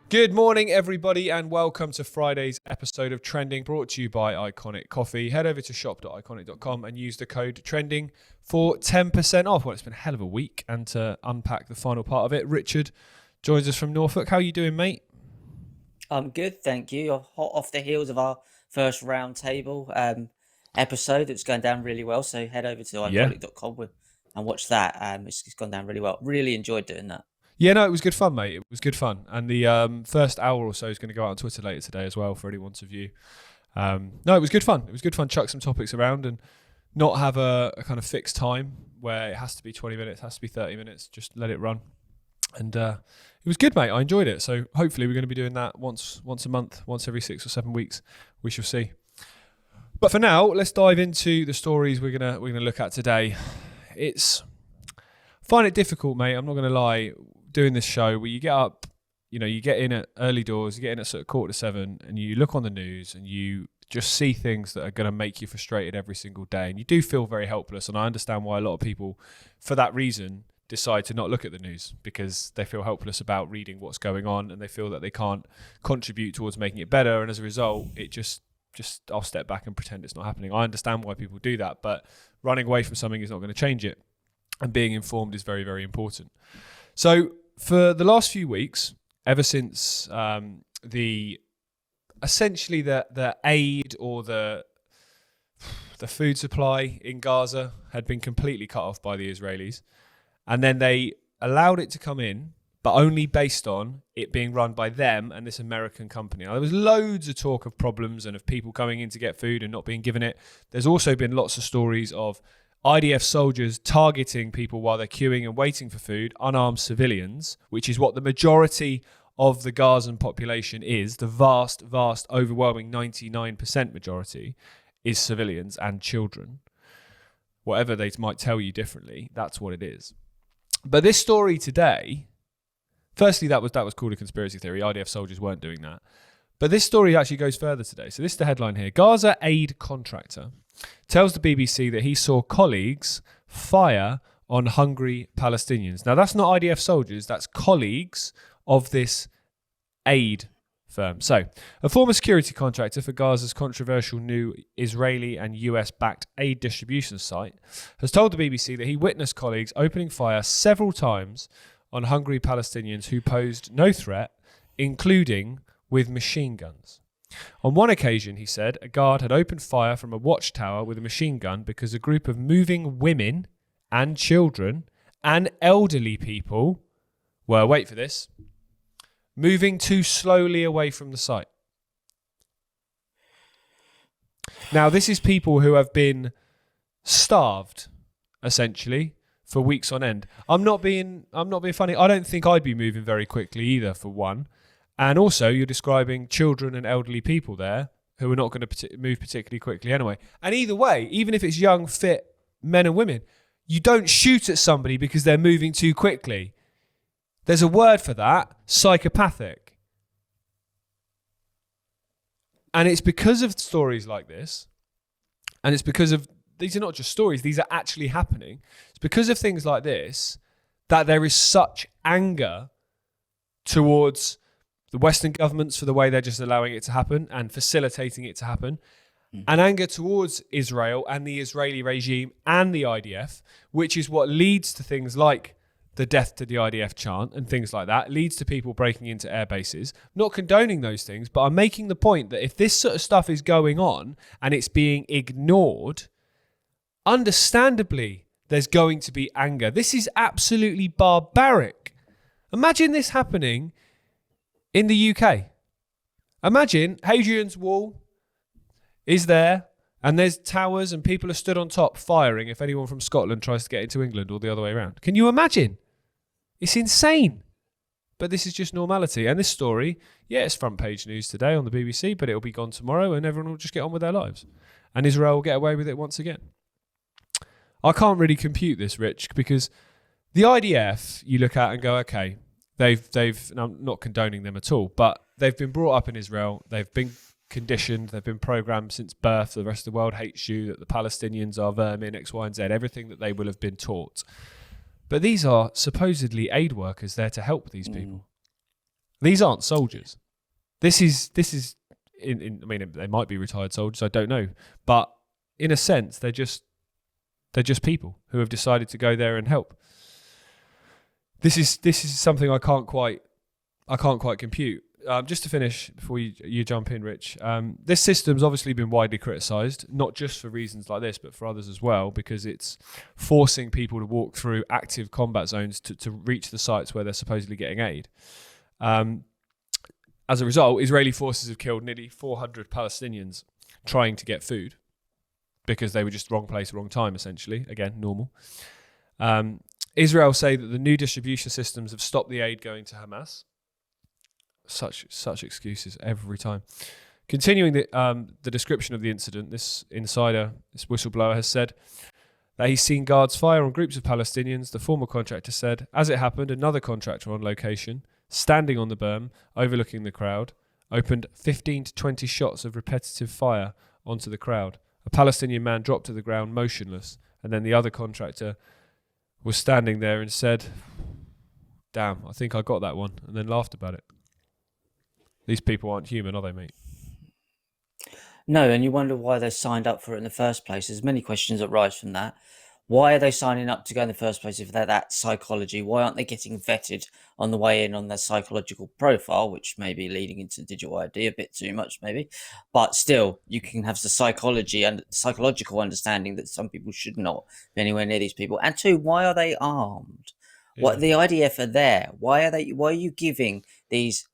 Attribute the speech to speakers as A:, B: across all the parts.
A: Good morning, everybody, and welcome to Friday's episode of Trending, brought to you by Iconic Coffee. Head over to shop.iconic.com and use the code TRENDING for 10% off. Well, it's been a hell of a week, and to unpack the final part of it, Richard joins us from Norfolk. How are you doing, mate?
B: I'm good, thank you. I'm hot off the heels of our first round table episode. It's going down really well, so head over to
A: Yeah.
B: iconic.com and watch that. It's gone down really well. Really enjoyed doing that.
A: Yeah, no, it was good fun, mate. It was good fun. And the first hour or so is going to go out on Twitter later today as well for anyone to view. No, it was good fun. It was good fun. Chuck some topics around and not have a kind of fixed time where it has to be 20 minutes, has to be 30 minutes. Just let it run. And it was good, mate. I enjoyed it. So hopefully we're going to be doing that once a month, once every 6 or 7 weeks. We shall see. But for now, let's dive into the stories we're gonna look at today. Find it difficult, mate. I'm not going to lie. Doing this show where you get up, you get in at early doors, you get in at sort of 6:45, and you look on the news and you just see things that are going to make you frustrated every single day, and you do feel very helpless. And I understand why a lot of people, for that reason, decide to not look at the news, because they feel helpless about reading what's going on and they feel that they can't contribute towards making it better. And as a result, it just I'll step back and pretend it's not happening. I understand why people do that, but running away from something is not going to change it. And being informed is very, very important. So for the last few weeks, ever since the aid or the food supply in Gaza had been completely cut off by the Israelis, and then they allowed it to come in, but only based on it being run by them and this American company. Now, there was loads of talk of problems and of people coming in to get food and not being given it. There's also been lots of stories of IDF soldiers targeting people while they're queuing and waiting for food, unarmed civilians, which is what the majority of the Gazan population is. The vast, overwhelming 99% majority is civilians and children. Whatever they might tell you differently, that's what it is. But this story today, firstly, that was called a conspiracy theory. IDF soldiers weren't doing that. But this story actually goes further today. So this is the headline here. Gaza aid contractor tells the BBC that he saw colleagues fire on hungry Palestinians. Now, that's not IDF soldiers. That's colleagues of this aid firm. So, a former security contractor for Gaza's controversial new Israeli and US-backed aid distribution site has told the BBC that he witnessed colleagues opening fire several times on hungry Palestinians who posed no threat, including with machine guns. On one occasion, he said, a guard had opened fire from a watchtower with a machine gun because a group of moving women and children and elderly people were, wait for this, moving too slowly away from the site. Now, this is people who have been starved, essentially, for weeks on end. I'm not being funny. I don't think I'd be moving very quickly either, for one. And also, you're describing children and elderly people there who are not going to move particularly quickly anyway. And either way, even if it's young, fit men and women, you don't shoot at somebody because they're moving too quickly. There's a word for that, psychopathic. And it's because of stories like this, and it's because of, these are not just stories, these are actually happening. It's because of things like this that there is such anger towards the Western governments for the way they're just allowing it to happen and facilitating it to happen, and anger towards Israel and the Israeli regime and the IDF, which is what leads to things like the death to the IDF chant and things like that, leads to people breaking into air bases. I'm not condoning those things, but I'm making the point that if this sort of stuff is going on and it's being ignored, understandably, there's going to be anger. This is absolutely barbaric. Imagine this happening in the UK. Imagine Hadrian's Wall is there and there's towers and people are stood on top firing if anyone from Scotland tries to get into England or the other way around. Can you imagine? It's insane. But this is just normality. And this story, yeah, it's front page news today on the BBC, but it'll be gone tomorrow and everyone will just get on with their lives. And Israel will get away with it once again. I can't really compute this, Rich, because the IDF, you look at and go, okay, they've, and I'm not condoning them at all, but they've been brought up in Israel. They've been conditioned. They've been programmed since birth. The rest of the world hates you, that the Palestinians are vermin, X, Y, and Z, everything that they will have been taught. But these are supposedly aid workers there to help these people. These aren't soldiers. This is I mean, they might be retired soldiers. I don't know, but in a sense, they're just people who have decided to go there and help. This is something I can't quite compute. Just to finish before you jump in, Rich, this system's obviously been widely criticised, not just for reasons like this, but for others as well, because it's forcing people to walk through active combat zones to reach the sites where they're supposedly getting aid. As a result, Israeli forces have killed nearly 400 Palestinians trying to get food because they were just wrong place, wrong time, essentially. Again, normal. Israel say that the new distribution systems have stopped the aid going to Hamas. Such excuses every time. Continuing the description of the incident, this whistleblower has said that he's seen guards fire on groups of Palestinians. The former contractor said, as it happened, another contractor on location, standing on the berm, overlooking the crowd, opened 15 to 20 shots of repetitive fire onto the crowd. A Palestinian man dropped to the ground motionless, and then the other contractor was standing there and said, "Damn, I think I got that one," and then laughed about it. These people aren't human, are they, mate?
B: No, and you wonder why they signed up for it in the first place. There's many questions that rise from that. Why are they signing up to go in the first place if they're that psychology? Why aren't they getting vetted on the way in on their psychological profile, which may be leading into digital ID a bit too much, maybe. But still, you can have the psychology and psychological understanding that some people should not be anywhere near these people. And two, why are they armed?
A: Yeah.
B: What the IDF are there? Why are you giving these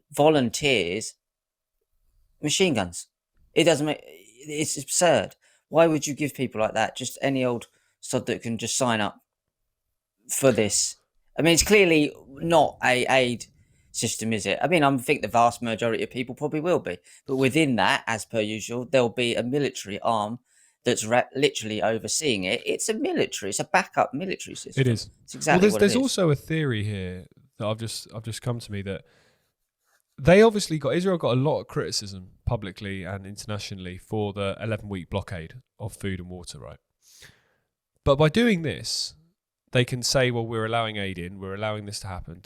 B: volunteers machine guns? It doesn't make. It's absurd. Why would you give people like that just any old sod that can just sign up for this? I mean, it's clearly not a aid system, is it? I mean, I think the vast majority of people probably will be, but within that, as per usual, there'll be a military arm that's literally overseeing it. It's a military. It's a backup military system.
A: It is.
B: It's exactly what it is.
A: There's also a theory here that I've just come to me that Israel got a lot of criticism publicly and internationally for the 11-week blockade of food and water, right? But by doing this, they can say, well, we're allowing aid in, we're allowing this to happen,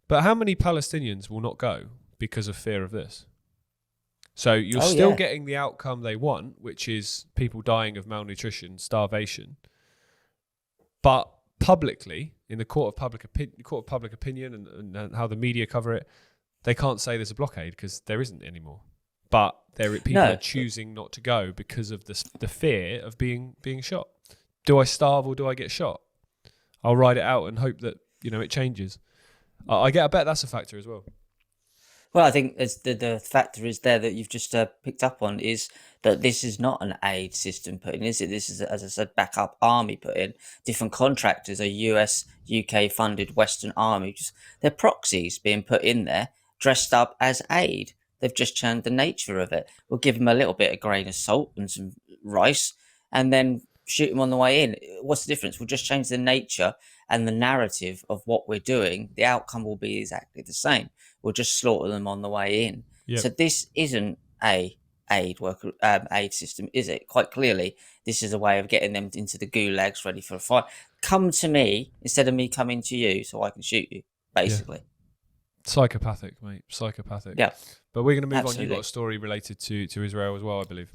A: But how many Palestinians will not go because of fear of this? So you're still getting the outcome they want, which is people dying of malnutrition, starvation. But publicly, in the court of public opinion and how the media cover it, they can't say there's a blockade because there isn't anymore. But people are choosing not to go because of the fear of being shot. Do I starve or do I get shot? I'll ride it out and hope that it changes. I bet that's a factor as well.
B: Well, I think the factor is there that you've just picked up on is that this is not an aid system put in, is it? This is, as I said, backup army put in. Different contractors, a US, UK funded Western army. They're proxies being put in there, dressed up as aid. They've just changed the nature of it. We'll give them a little bit of grain of salt and some rice and then shoot them on the way in. What's the difference? We'll just change the nature and the narrative of what we're doing. The outcome will be exactly the same. We'll just slaughter them on the way in. Yep. So this isn't a aid system, is it? Quite clearly, this is a way of getting them into the gulags ready for a fight. Come to me instead of me coming to you so I can shoot you, basically.
A: Yeah. Psychopathic, mate. Psychopathic.
B: Yeah.
A: But we're going to move on. You've got a story related to Israel as well, I believe.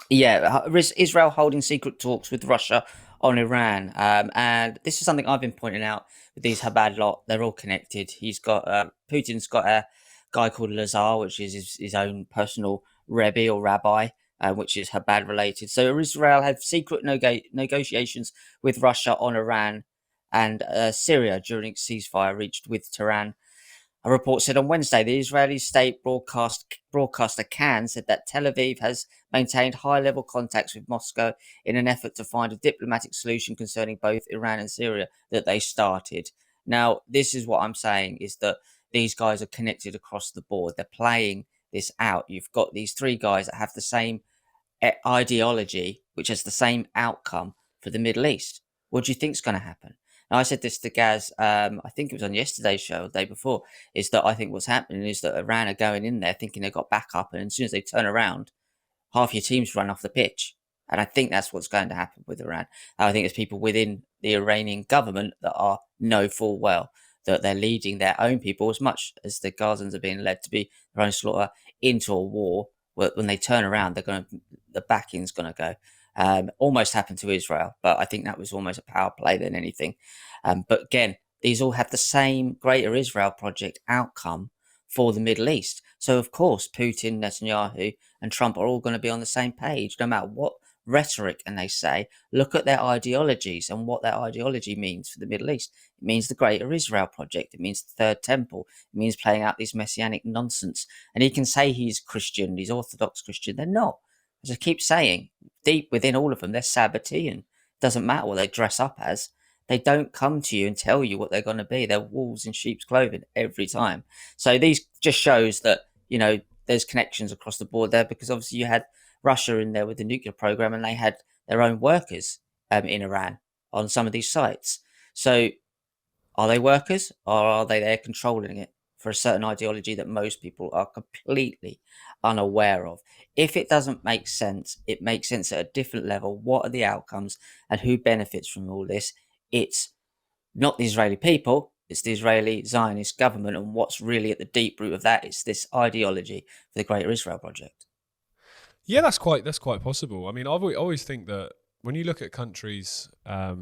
B: Yeah, Israel holding secret talks with Russia on Iran. And this is something I've been pointing out with these Chabad lot. They're all connected. Putin's got a guy called Lazar, which is his own personal Rebbe or rabbi, which is Chabad related. So Israel had secret negotiations with Russia on Iran and Syria during ceasefire reached with Tehran. A report said on Wednesday the Israeli state broadcaster Kan said that Tel Aviv has maintained high-level contacts with Moscow in an effort to find a diplomatic solution concerning both Iran and Syria that they started. Now, this is what I'm saying, is that these guys are connected across the board. They're playing this out. You've got these three guys that have the same ideology, which has the same outcome for the Middle East. What do you think is going to happen? Now, I said this to Gaz, I think it was on yesterday's show, the day before, is that I think what's happening is that Iran are going in there thinking they've got backup, and as soon as they turn around, half your teams run off the pitch. And I think that's what's going to happen with Iran. I think there's people within the Iranian government that know full well that they're leading their own people, as much as the Gazans are being led to be their own slaughter, into a war. When they turn around, the backing's going to go. Almost happened to Israel, but I think that was almost a power play than anything. But again, these all have the same Greater Israel Project outcome for the Middle East. So, of course, Putin, Netanyahu, and Trump are all going to be on the same page, no matter what rhetoric and they say. Look at their ideologies and what their ideology means for the Middle East. It means the Greater Israel Project. It means the Third Temple. It means playing out this messianic nonsense. And he can say he's Christian, he's Orthodox Christian. They're not. As I keep saying, deep within all of them, they're Sabbatean. Doesn't matter what they dress up as. They don't come to you and tell you what they're going to be. They're wolves in sheep's clothing every time. So these just shows that, there's connections across the board there, because obviously you had Russia in there with the nuclear program, and they had their own workers in Iran on some of these sites. So are they workers, or are they there controlling it for a certain ideology that most people are completely unaware of? If it doesn't make sense, it makes sense at a different level. What are the outcomes and who benefits from all this? It's not the Israeli people, it's the Israeli Zionist government, and what's really at the deep root of that is this ideology for the Greater Israel Project.
A: Yeah, that's quite possible. I mean, I always think that when you look at countries, I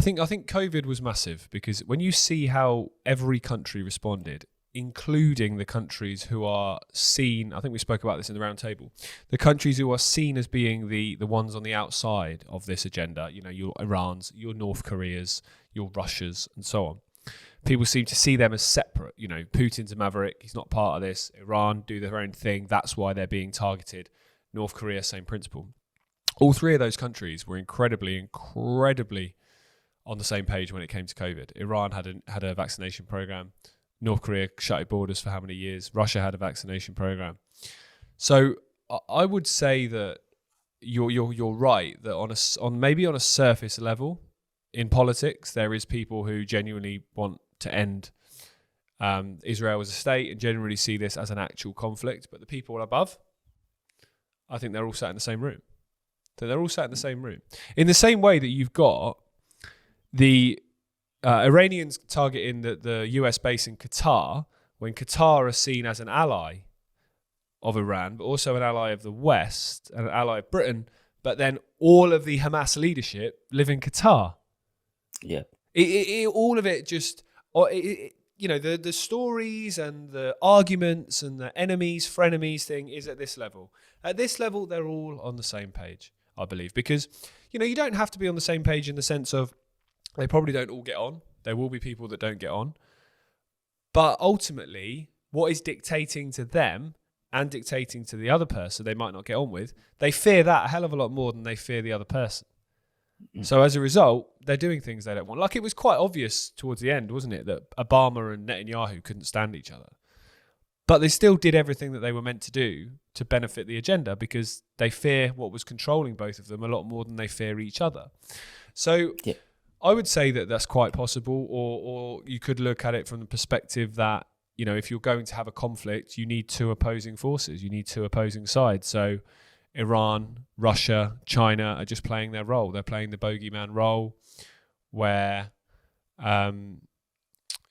A: think COVID was massive, because when you see how every country responded, including the countries who are seen, I think we spoke about this in the round table, the countries who are seen as being the ones on the outside of this agenda, your Irans, your North Koreas, your Russias, and so on. People seem to see them as separate. Putin's a maverick, he's not part of this. Iran do their own thing, that's why they're being targeted. North Korea, same principle. All three of those countries were incredibly on the same page when it came to COVID. Iran had a vaccination program. North Korea shut its borders for how many years? Russia had a vaccination program. So I would say that you're right, that on a surface level in politics, there is people who genuinely want to end Israel as a state and generally see this as an actual conflict. But the people above, I think they're all sat in the same room. In the same way that you've got the Iranians targeting the US base in Qatar, when Qatar are seen as an ally of Iran, but also an ally of the West, and an ally of Britain, but then all of the Hamas leadership live in Qatar.
B: Yeah.
A: All of it just, the stories and the arguments and the enemies, frenemies thing is at this level. At this level, they're all on the same page, I believe, because, you don't have to be on the same page in the sense of they probably don't all get on. There will be people that don't get on. But ultimately, what is dictating to them and dictating to the other person they might not get on with, they fear that a hell of a lot more than they fear the other person. So as a result, they're doing things they don't want. Like, it was quite obvious towards the end, wasn't it, that Obama and Netanyahu couldn't stand each other. But they still did everything that they were meant to do to benefit the agenda, because they fear what was controlling both of them a lot more than they fear each other. So yeah. I would say that that's quite possible, or you could look at it from the perspective that, if you're going to have a conflict, you need two opposing forces, you need two opposing sides. So Iran, Russia, China are just playing their role. They're playing the bogeyman role where,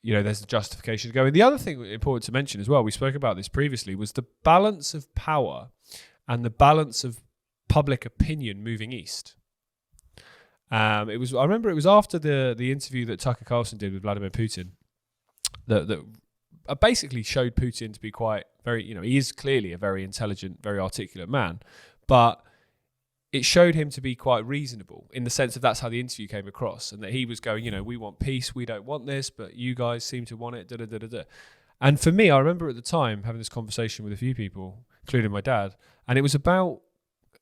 A: there's a justification to go. And the other thing important to mention as well, we spoke about this previously, was the balance of power and the balance of public opinion moving east. I remember it was after the interview that Tucker Carlson did with Vladimir Putin that basically showed Putin to be quite very, he is clearly a very intelligent, very articulate man, but it showed him to be quite reasonable in the sense of that's how the interview came across, and that he was going, we want peace, we don't want this, but you guys seem to want it, da da da da da. And for me, I remember at the time having this conversation with a few people, including my dad, and it was about,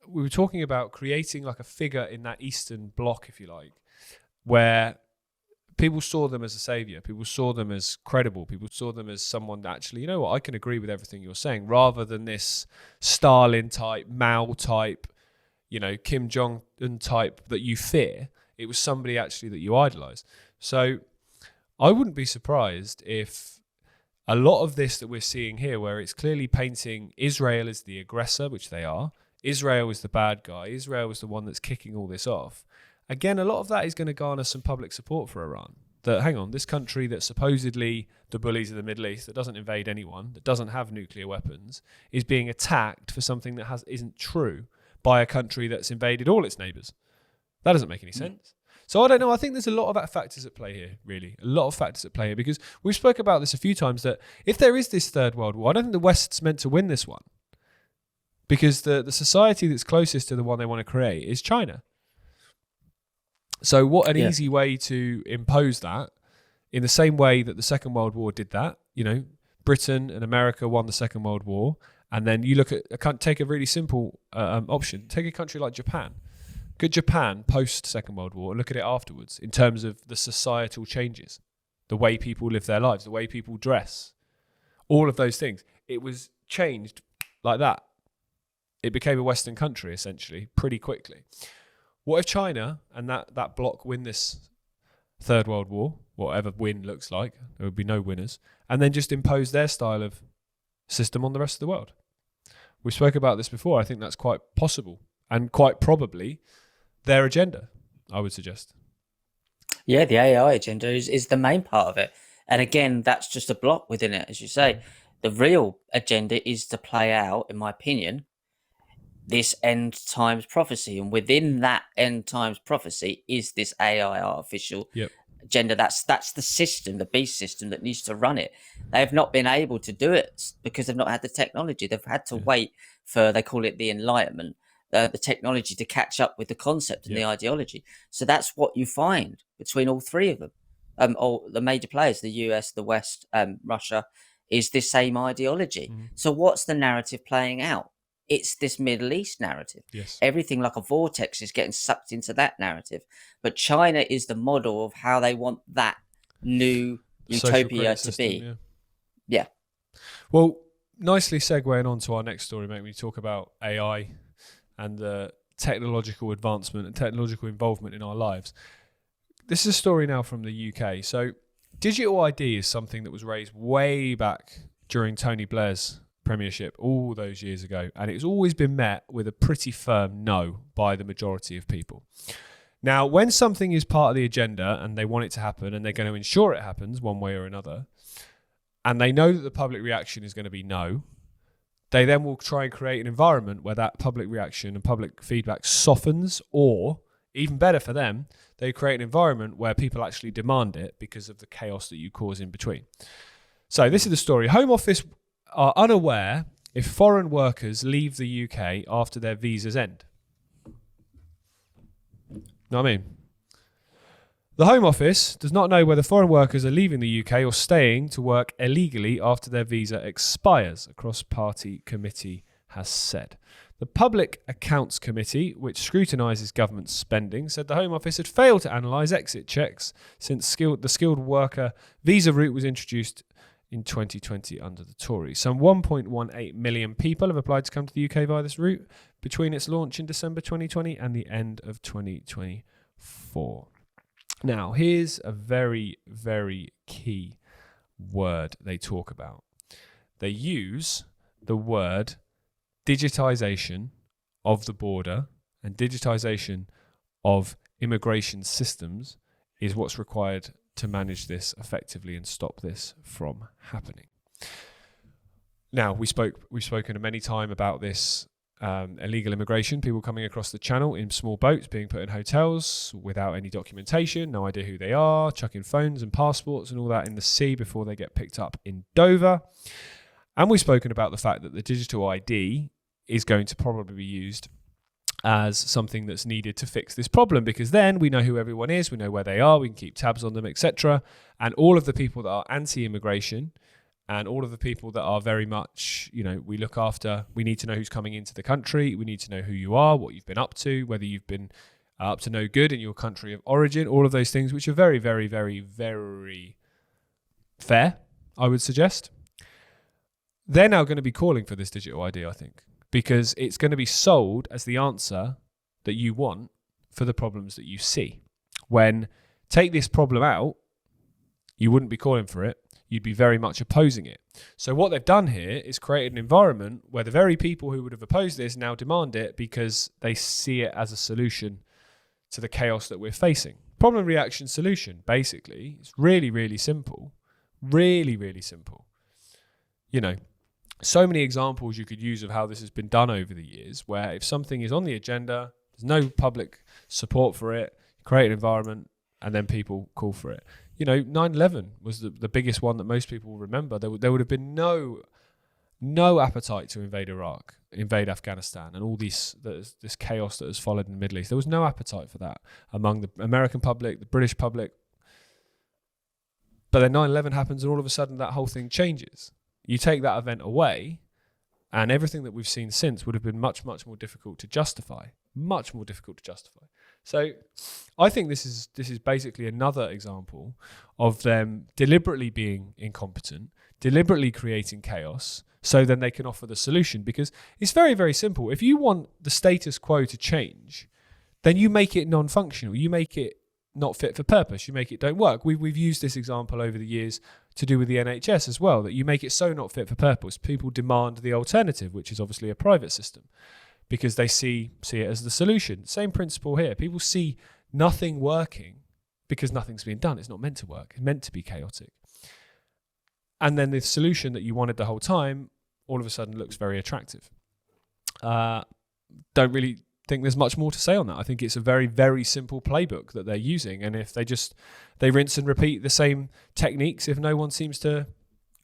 A: we were talking about creating like a figure in that Eastern bloc, if you like, where people saw them as a savior, people saw them as credible, people saw them as someone that actually, I can agree with everything you're saying, rather than this Stalin type, Mao type, Kim Jong-un type that you fear. It was somebody actually that you idolize. So I wouldn't be surprised if a lot of this that we're seeing here, where it's clearly painting Israel as the aggressor, which they are, Israel is the bad guy, Israel is the one that's kicking all this off. Again, a lot of that is going to garner some public support for Iran. that, hang on, this country that's supposedly the bullies of the Middle East, that doesn't invade anyone, that doesn't have nuclear weapons, is being attacked for something that isn't true by a country that's invaded all its neighbours. That doesn't make any sense. So I don't know. I think there's a lot of factors at play here, really. A lot of factors at play here, because we've spoke about this a few times, that if there is this third world war, I don't think the West's meant to win this one, because the society that's closest to the one they want to create is China. So what an easy way to impose that, in the same way that the Second World War did that. You know, Britain and America won the Second World War, and then you look at, take a really simple option. Take a country like Japan. Good Japan post Second World War, and look at it afterwards in terms of the societal changes, the way people live their lives, the way people dress, all of those things. It was changed like that. It became a Western country, essentially, pretty quickly. What if China and that bloc win this Third World War, whatever win looks like, there would be no winners, and then just impose their style of system on the rest of the world? We spoke about this before. I think that's quite possible, and quite probably their agenda, I would suggest.
B: Yeah, the AI agenda is the main part of it. And again, that's just a block within it, as you say. The real agenda is to play out, in my opinion, this end times prophecy. And within that end times prophecy is this AI artificial agenda. That's the system, the beast system that needs to run it. They have not been able to do it because they've not had the technology. They've had to wait for, they call it the Enlightenment, the technology to catch up with the concept and the ideology. So that's what you find between all three of them. All the major players, the US, the West, Russia, is this same ideology. So what's the narrative playing out? It's this Middle East narrative.
A: Yes.
B: Everything like a vortex is getting sucked into that narrative. But China is the model of how they want that new utopia to be. Yeah.
A: Well, nicely segueing on to our next story, mate, when you talk about AI and the technological advancement and technological involvement in our lives. This is a story now from the UK. So digital ID is something that was raised way back during Tony Blair's premiership all those years ago, and it's always been met with a pretty firm no by the majority of people. Now, when something is part of the agenda and they want it to happen and they're going to ensure it happens one way or another, and they know that the public reaction is going to be no, they then will try and create an environment where that public reaction and public feedback softens, or even better for them, they create an environment where people actually demand it because of the chaos that you cause in between. So this is the story. Home Office are unaware if foreign workers leave the UK after their visas end. Know what I mean? The Home Office does not know whether foreign workers are leaving the UK or staying to work illegally after their visa expires, a cross-party committee has said. The Public Accounts Committee, which scrutinises government spending, said the Home Office had failed to analyse exit checks since the skilled worker visa route was introduced in 2020 under the Tories. Some 1.18 million people have applied to come to the UK via this route between its launch in December 2020 and the end of 2024. Now, here's a very, very key word they talk about. They use the word digitisation of the border, and digitisation of immigration systems is what's required to manage this effectively and stop this from happening. Now, we've spoken many times about this illegal immigration, people coming across the channel in small boats, being put in hotels without any documentation, no idea who they are, chucking phones and passports and all that in the sea before they get picked up in Dover. And we've spoken about the fact that the digital ID is going to probably be used as something that's needed to fix this problem, because then we know who everyone is, we know where they are, we can keep tabs on them, etc. And all of the people that are anti-immigration and all of the people that are very much, we look after, we need to know who's coming into the country, we need to know who you are, what you've been up to, whether you've been up to no good in your country of origin, all of those things, which are very, very, very, very fair, I would suggest. They're now going to be calling for this digital ID, I think, because it's going to be sold as the answer that you want for the problems that you see. When take this problem out, you wouldn't be calling for it. You'd be very much opposing it. So what they've done here is created an environment where the very people who would have opposed this now demand it because they see it as a solution to the chaos that we're facing. Problem, reaction, solution, basically. It's really, really simple. Really, really simple. You know, so many examples you could use of how this has been done over the years, where if something is on the agenda, there's no public support for it, create an environment, and then people call for it. 9/11 was the biggest one that most people remember. There would have been no appetite to invade Iraq, invade Afghanistan, and all this chaos that has followed in the Middle East. There was no appetite for that among the American public, the British public. But then 9/11 happens, and all of a sudden that whole thing changes. You take that event away, and everything that we've seen since would have been much, much more difficult to justify. Much more difficult to justify. So I think this is basically another example of them deliberately being incompetent, deliberately creating chaos, so then they can offer the solution. Because it's very, very simple. If you want the status quo to change, then you make it non-functional. You make it not fit for purpose. You make it don't work. We've used this example over the years to do with the NHS as well, that you make it so not fit for purpose. People demand the alternative, which is obviously a private system, because they see it as the solution. Same principle here. People see nothing working because nothing's being done. It's not meant to work. It's meant to be chaotic. And then the solution that you wanted the whole time all of a sudden looks very attractive. Don't really think there's much more to say on that. I think it's a very, very simple playbook that they're using. And if they rinse and repeat the same techniques, if no one seems to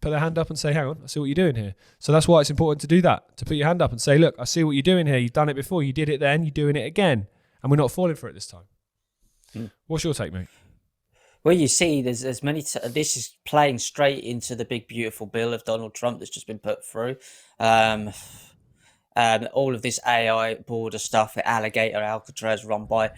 A: put their hand up and say, hang on, I see what you're doing here. So that's why it's important to do that, to put your hand up and say, look, I see what you're doing here. You've done it before. You did it then. You're doing it again. And we're not falling for it this time. What's your take, mate?
B: Well, you see, there's many. This is playing straight into the big, beautiful bill of Donald Trump that's just been put through. All of this AI border stuff, Alligator, Alcatraz, run by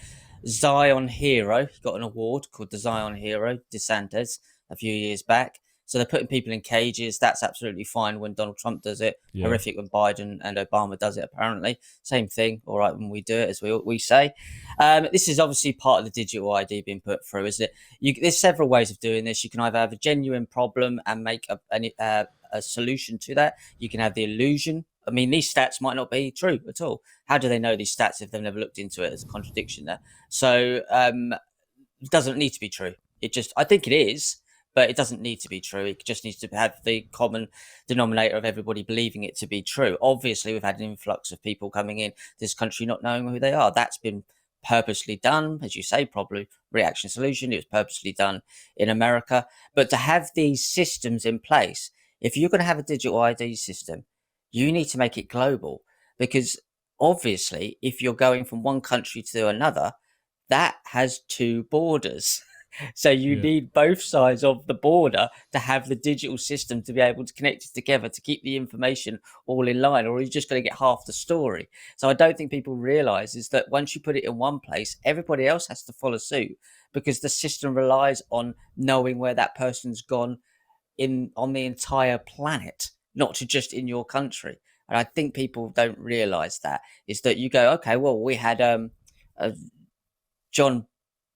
B: Zion Hero. He got an award called the Zion Hero, DeSantis, a few years back. So they're putting people in cages. That's absolutely fine when Donald Trump does it. Yeah. Horrific when Biden and Obama does it, apparently. Same thing, all right, when we do it, as we say. This is obviously part of the digital ID being put through, isn't it? There's several ways of doing this. You can either have a genuine problem and make a solution to that. You can have the illusion. I mean, these stats might not be true at all. How do they know these stats if they've never looked into it? There's a contradiction there. So it doesn't need to be true. I think it is, but it doesn't need to be true. It just needs to have the common denominator of everybody believing it to be true. Obviously, we've had an influx of people coming in this country not knowing who they are. That's been purposely done, as you say, probably reaction solution. It was purposely done in America. But to have these systems in place, if you're going to have a digital ID system, you need to make it global, because obviously if you're going from one country to another, that has two borders. So you need both sides of the border to have the digital system to be able to connect it together to keep the information all in line, or you're just going to get half the story. So I don't think people realize is that once you put it in one place, everybody else has to follow suit, because the system relies on knowing where that person's gone on the entire planet, not to just in your country. And I think people don't realize that, is that you go, okay, well, we had John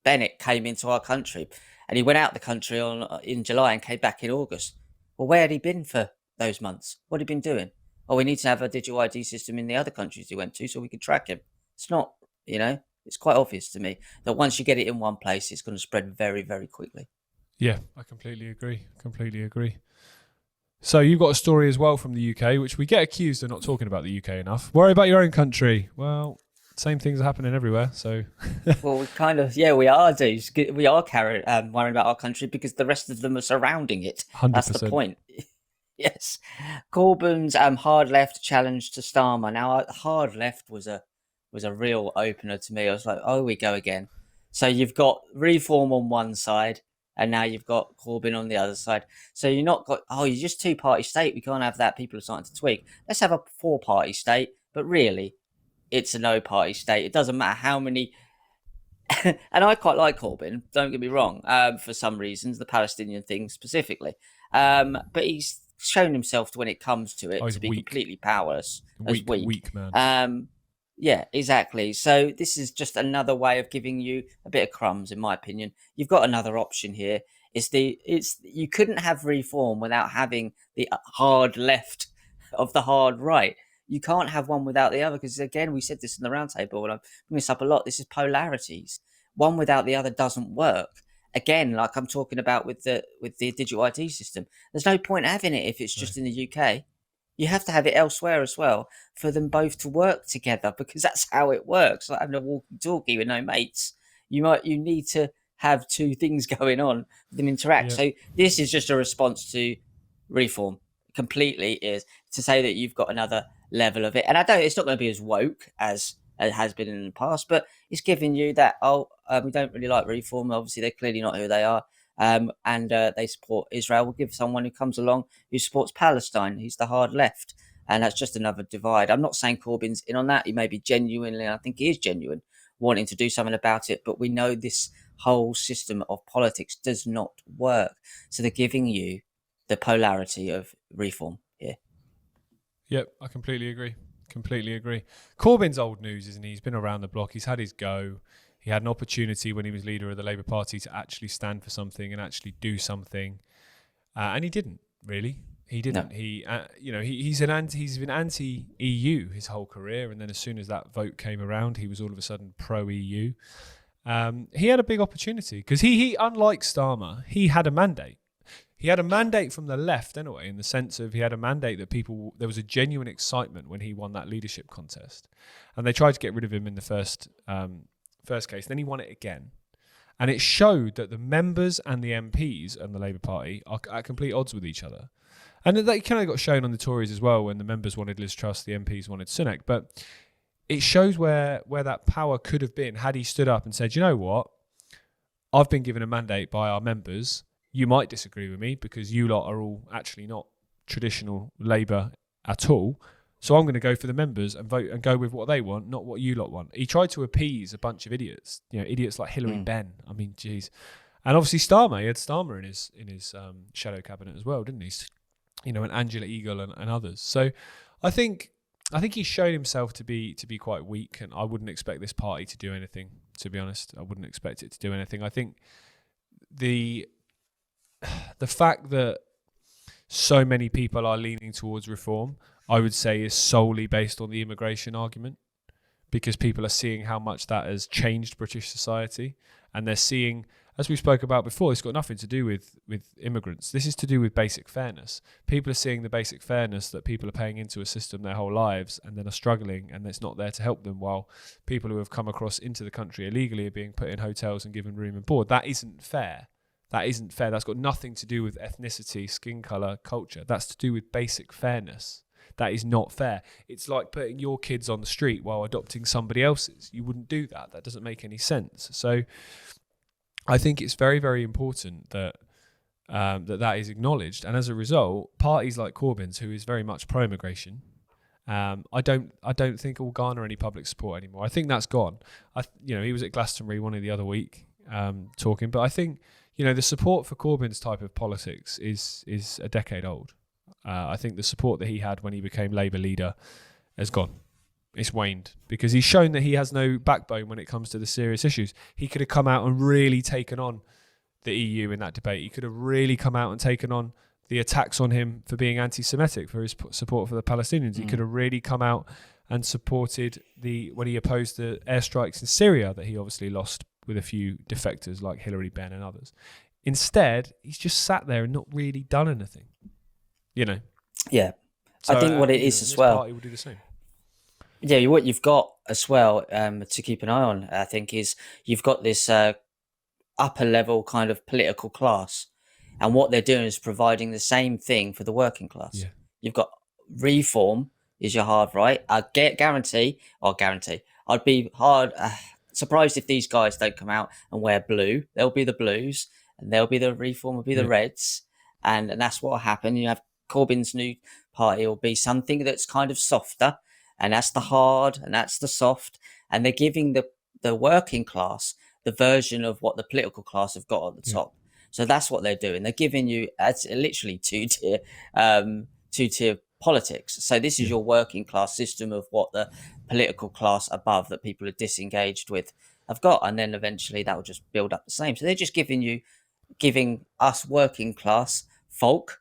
B: Bennett came into our country and he went out the country in July and came back in August. Well, where had he been for those months? What had he been doing? Oh, we need to have a digital ID system in the other countries he went to so we can track him. It's not, it's quite obvious to me that once you get it in one place, it's going to spread very, very quickly.
A: Yeah, I completely agree. So you've got a story as well from the UK, which we get accused of not talking about the UK enough. Worry about your own country. Well, same things are happening everywhere. So,
B: well, we kind of, we are, dudes. We are worrying about our country because the rest of them are surrounding it.
A: 100%.
B: That's the point. Yes. Corbyn's hard left challenge to Starmer. Now, hard left was a real opener to me. I was like, oh, we go again. So you've got Reform on one side, and now you've got Corbyn on the other side. So you're not you're just two-party state. We can't have that. People are starting to tweak. Let's have a four-party state. But really, it's a no-party state. It doesn't matter how many... and I quite like Corbyn, don't get me wrong, for some reasons, the Palestinian thing specifically. But he's shown himself when it comes to it to be weak. Completely powerless.
A: Weak man.
B: Yeah, exactly. So this is just another way of giving you a bit of crumbs, in my opinion. You've got another option here. You couldn't have Reform without having the hard left of the hard right. You can't have one without the other, because again, we said this in the roundtable, and I bring this up a lot. This is polarities. one without the other doesn't work. Again, like I'm talking about with the digital ID system, there's no point having it if it's just in the UK. You have to have it elsewhere as well for them both to work together, because that's how it works. Like having a walkie-talkie with no mates, you need to have two things going on for them interact.
A: Yeah.
B: So this is just a response to reform. Completely is to say that you've got another level of it, and it's not going to be as woke as it has been in the past, but it's giving you that we don't really like reform. Obviously, they're clearly not who they are, and they support Israel. We'll give someone who comes along who supports Palestine. He's the hard left, and that's just another divide. I'm not saying Corbyn's in on that. He may be genuinely, I think he is genuine, wanting to do something about it, but we know this whole system of politics does not work. So they're giving you the polarity of reform here.
A: Yep, I completely agree. Corbyn's old news, isn't he? He's been around the block. He's had his go. He had an opportunity when he was leader of the Labour Party to actually stand for something and actually do something, and he didn't really. He didn't. No. He's been anti-EU his whole career, and then as soon as that vote came around, he was all of a sudden pro-EU. He had a big opportunity because he, unlike Starmer, he had a mandate. He had a mandate from the left anyway, in the sense of he had a mandate that there was a genuine excitement when he won that leadership contest. And they tried to get rid of him in the first case. Then he won it again. And it showed that the members and the MPs and the Labour Party are at complete odds with each other. And that kind of got shown on the Tories as well when the members wanted Liz Truss, the MPs wanted Sunak. But it shows where that power could have been had he stood up and said, you know what? I've been given a mandate by our members. You might disagree with me because you lot are all actually not traditional Labour at all. So I'm going to go for the members and vote and go with what they want, not what you lot want. He tried to appease a bunch of idiots, idiots like Hilary Benn. I mean, geez. And obviously Starmer, he had Starmer in his shadow cabinet as well, didn't he? And Angela Eagle and others. So I think he's shown himself to be quite weak, and I wouldn't expect this party to do anything, to be honest. I wouldn't expect it to do anything. I think the fact that so many people are leaning towards reform, I would say, is solely based on the immigration argument, because people are seeing how much that has changed British society, and they're seeing, as we spoke about before, it's got nothing to do with immigrants. This is to do with basic fairness. People are seeing the basic fairness that people are paying into a system their whole lives and then are struggling, and it's not there to help them, while people who have come across into the country illegally are being put in hotels and given room and board. That isn't fair. That's got nothing to do with ethnicity, skin colour, culture. That's to do with basic fairness. That is not fair. It's like putting your kids on the street while adopting somebody else's. You wouldn't do that. That doesn't make any sense. So I think it's very, very important that that is acknowledged. And as a result, parties like Corbyn's, who is very much pro-immigration, I don't think will garner any public support anymore. I think that's gone. He was at Glastonbury one of the other week talking, but I think the support for Corbyn's type of politics is a decade old. I think the support that he had when he became Labour leader has gone. It's waned because he's shown that he has no backbone when it comes to the serious issues. He could have come out and really taken on the EU in that debate. He could have really come out and taken on the attacks on him for being anti-Semitic, for his support for the Palestinians. He could have really come out and supported when he opposed the airstrikes in Syria that he obviously lost with a few defectors like Hilary Benn and others. Instead, he's just sat there and not really done anything.
B: Yeah. So, I think what it is as well.
A: Party will do the same.
B: Yeah, what you've got as well to keep an eye on, I think, is you've got this upper level kind of political class, and what they're doing is providing the same thing for the working class.
A: Yeah.
B: You've got reform is your hard right. I guarantee. I'd be surprised if these guys don't come out and wear blue. There'll be the blues, and there'll be the reform, will be the reds, and that's what will happen. You have Corbyn's new party will be something that's kind of softer. And that's the hard, and that's the soft, and they're giving the working class the version of what the political class have got at the top. So that's what they're doing. They're giving you literally two-tier politics. So this is your working class system of what the political class above that people are disengaged with have got, and then eventually that will just build up the same. So they're just giving us working class folk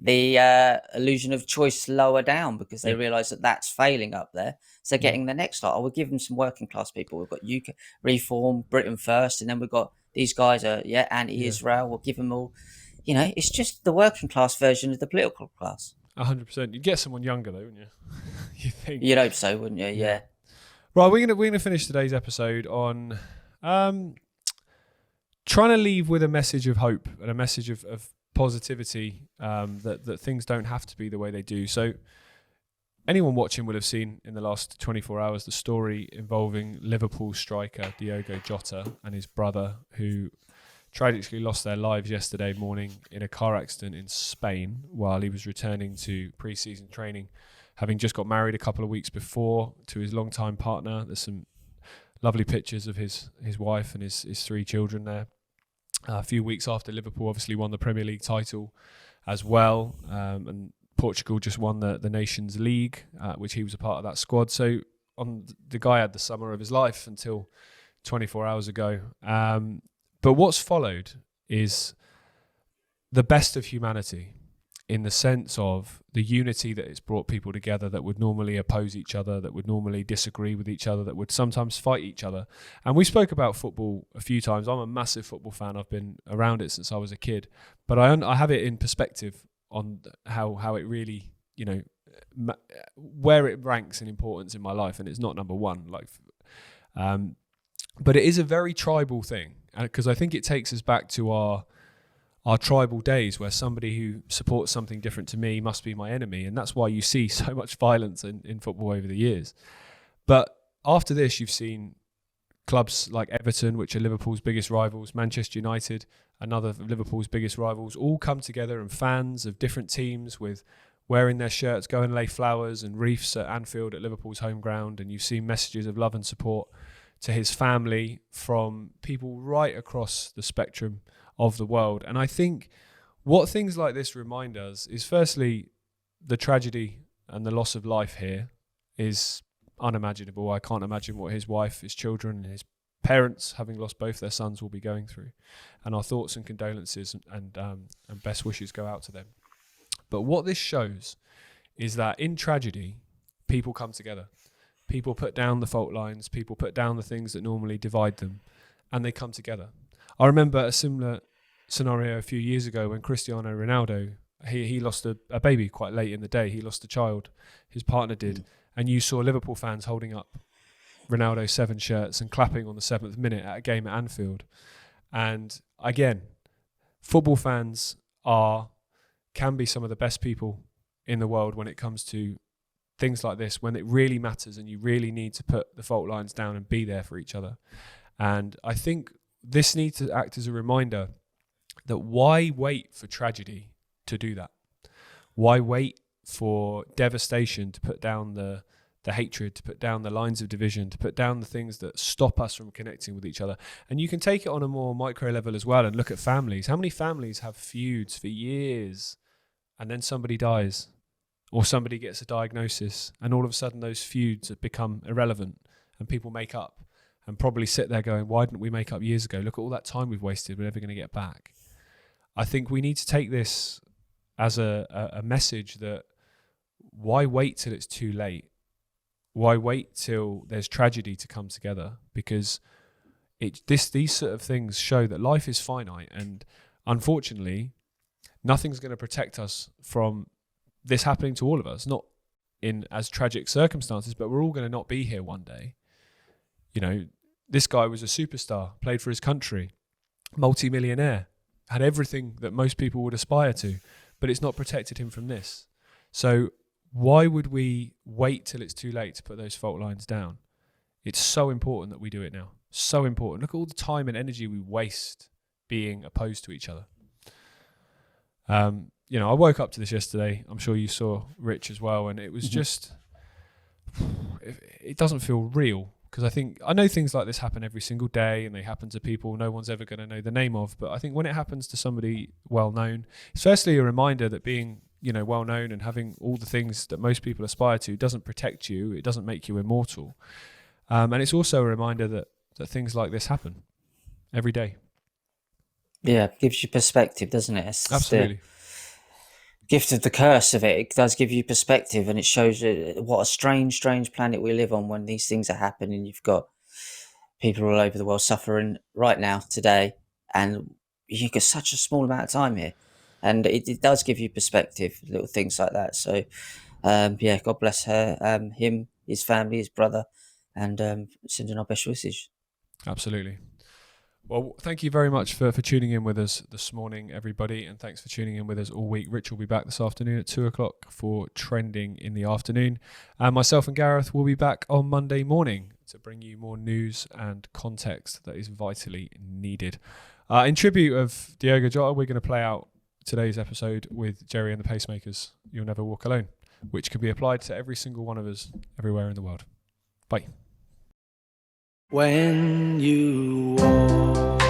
B: the illusion of choice lower down because they realise that that's failing up there. So they're getting the next lot. We'll give them some working class people. We've got UK Reform, Britain First, and then we've got these guys are anti-Israel. We'll give them all. It's just the working class version of the political class.
A: 100%. You'd get someone younger though, wouldn't you? You think?
B: You'd hope so, wouldn't you? Yeah.
A: Right, we're gonna finish today's episode on trying to leave with a message of hope and a message of positivity, that things don't have to be the way they do. So anyone watching will have seen in the last 24 hours the story involving Liverpool striker Diogo Jota and his brother, who tragically lost their lives yesterday morning in a car accident in Spain while he was returning to pre-season training, having just got married a couple of weeks before to his longtime partner. There's some lovely pictures of his wife and his 3 children there. A few weeks after Liverpool obviously won the Premier League title as well, and Portugal just won the Nations League, which he was a part of that squad. So the guy had the summer of his life until 24 hours ago. But what's followed is the best of humanity, in the sense of the unity that it's brought people together that would normally oppose each other, that would normally disagree with each other, that would sometimes fight each other. And we spoke about football a few times. I'm a massive football fan. I've been around it since I was a kid. But I have it in perspective on how it really, where it ranks in importance in my life. And it's not number one. But it is a very tribal thing, because I think it takes us back to our tribal days, where somebody who supports something different to me must be my enemy. And that's why you see so much violence in football over the years. But after this, you've seen clubs like Everton, which are Liverpool's biggest rivals, Manchester United, another of Liverpool's biggest rivals, all come together, and fans of different teams with wearing their shirts, go and lay flowers and wreaths at Anfield at Liverpool's home ground. And you've seen messages of love and support to his family from people right across the spectrum of the world. And I think what things like this remind us is, firstly, the tragedy and the loss of life here is unimaginable. I can't imagine what his wife, his children, and his parents, having lost both their sons, will be going through. And our thoughts and condolences and best wishes go out to them. But what this shows is that in tragedy, people come together. People put down the fault lines, people put down the things that normally divide them, and they come together. I remember a similar scenario a few years ago when Cristiano Ronaldo, he lost a baby quite late in the day. He lost a child, his partner did, and you saw Liverpool fans holding up Ronaldo's 7 shirts and clapping on the 7th minute at a game at Anfield. And again, football fans can be some of the best people in the world when it comes to things like this, when it really matters and you really need to put the fault lines down and be there for each other. And I think this needs to act as a reminder that why wait for tragedy to do that? Why wait for devastation to put down the hatred, to put down the lines of division, to put down the things that stop us from connecting with each other? And you can take it on a more micro level as well and look at families. How many families have feuds for years and then somebody dies? Or somebody gets a diagnosis and all of a sudden those feuds have become irrelevant and people make up and probably sit there going, why didn't we make up years ago? Look at all that time we've wasted. We're never going to get back. I think we need to take this as a message that why wait till it's too late? Why wait till there's tragedy to come together? Because these sort of things show that life is finite, and unfortunately, nothing's going to protect us from this happening to all of us, not in as tragic circumstances, but we're all going to not be here one day. This guy was a superstar, played for his country, multi-millionaire, had everything that most people would aspire to, but it's not protected him from this. So why would we wait till it's too late to put those fault lines down? It's so important that we do it now. So important. Look at all the time and energy we waste being opposed to each other. I woke up to this yesterday. I'm sure you saw, Rich, as well. And it was just, it doesn't feel real, because I know things like this happen every single day and they happen to people no one's ever going to know the name of. But I think when it happens to somebody well known, it's firstly a reminder that being, well known and having all the things that most people aspire to doesn't protect you. It doesn't make you immortal. And it's also a reminder that things like this happen every day.
B: Yeah, gives you perspective, doesn't it?
A: Absolutely.
B: gift of the curse of it. It does give you perspective, and it shows what a strange planet we live on when these things are happening. You've got people all over the world suffering right now, today, and you get such a small amount of time here. And it does give you perspective, little things like that. So, yeah, God bless her, him, his family, his brother, and sending our best wishes.
A: Absolutely. Well, thank you very much for tuning in with us this morning, everybody, and thanks for tuning in with us all week. Rich will be back this afternoon at 2:00 for Trending in the Afternoon. And myself and Gareth will be back on Monday morning to bring you more news and context that is vitally needed. In tribute of Diogo Jota, we're going to play out today's episode with Jerry and the Pacemakers, You'll Never Walk Alone, which can be applied to every single one of us everywhere in the world. Bye.
C: When you walk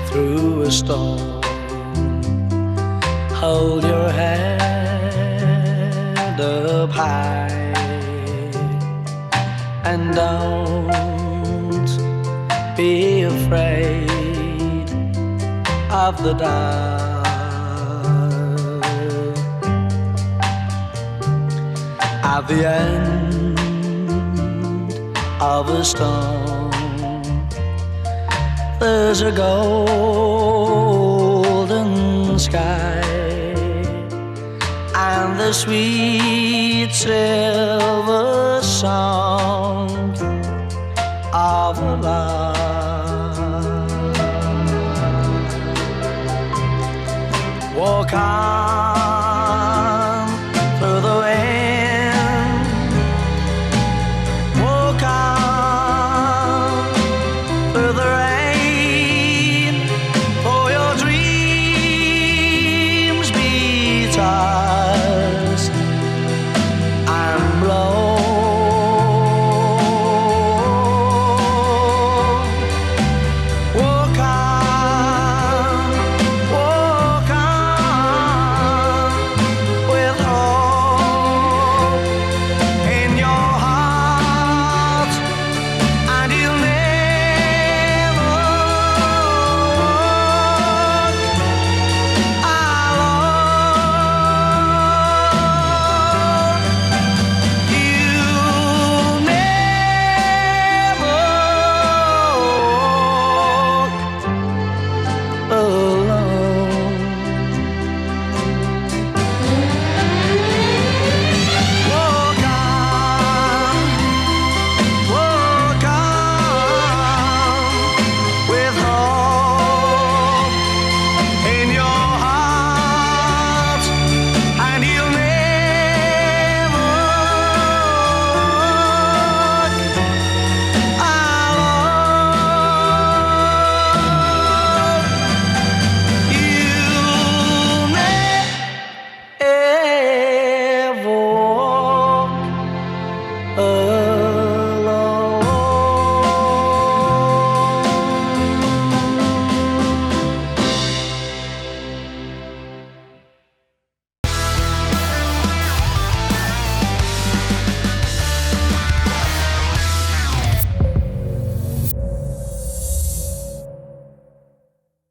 C: through a storm, hold your head up high and don't be afraid of the dark. At the end of a storm, there's a golden sky and the sweet silver song of a lark. Walk on